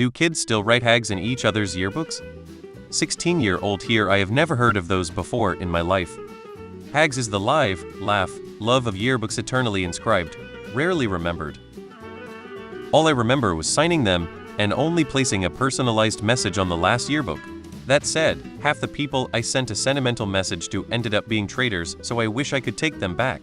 Do kids still write HAGs in each other's yearbooks? 16-year-old here. I have never heard of those before in my life. HAGS is the live, laugh, love of yearbooks eternally inscribed, rarely remembered. All I remember was signing them and only placing a personalized message on the last yearbook. That said, half the people I sent a sentimental message to ended up being traitors, so I wish I could take them back.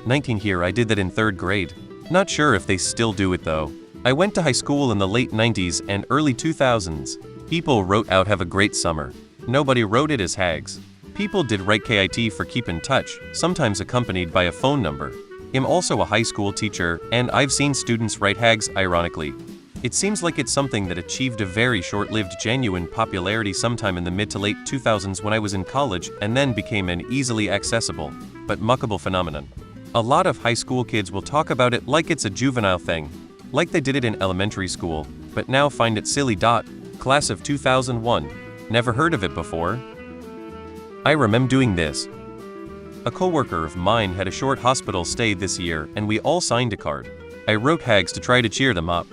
19 here. I did that in 3rd grade. Not sure if they still do it though. I went to high school in the late 90s and early 2000s. People wrote out "Have a great summer." Nobody wrote it as HAGS. People did write KIT for keep in touch, sometimes accompanied by a phone number. I'm also a high school teacher, and I've seen students write HAGS ironically. It seems like it's something that achieved a very short-lived genuine popularity sometime in the mid to late 2000s when I was in college, and then became an easily accessible, but muckable phenomenon. A lot of high school kids will talk about it like it's a juvenile thing, like they did it in elementary school, but now find it silly. Class of 2001. Never heard of it before. I remember doing this. A coworker of mine had a short hospital stay this year, and we all signed a card. I wrote HAGS to try to cheer them up.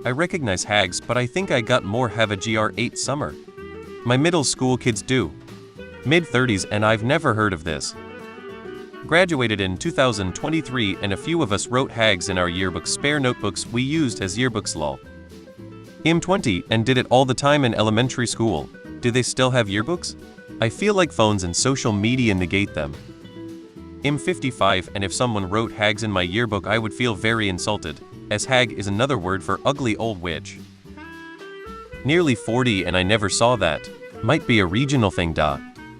I recognize HAGS, but I think I got more "Have a great summer." My middle school kids do. Mid-30s, and I've never heard of this. Graduated in 2023, and a few of us wrote HAGS in our yearbook spare notebooks we used as yearbooks lol. I'm 20 and did it all the time in elementary school. Do they still have yearbooks? I feel like phones and social media negate them. I'm 55, and if someone wrote HAGS in my yearbook I would feel very insulted, as hag is another word for ugly old witch. Nearly 40 and I never saw that. Might be a regional thing.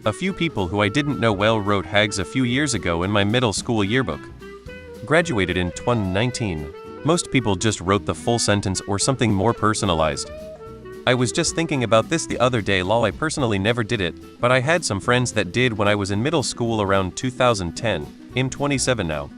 A few people who I didn't know well wrote HAGS a few years ago in my middle school yearbook. Graduated in 2019. Most people just wrote the full sentence or something more personalized. I was just thinking about this the other day lol. I personally never did it, but I had some friends that did when I was in middle school around 2010. I'm 27 now.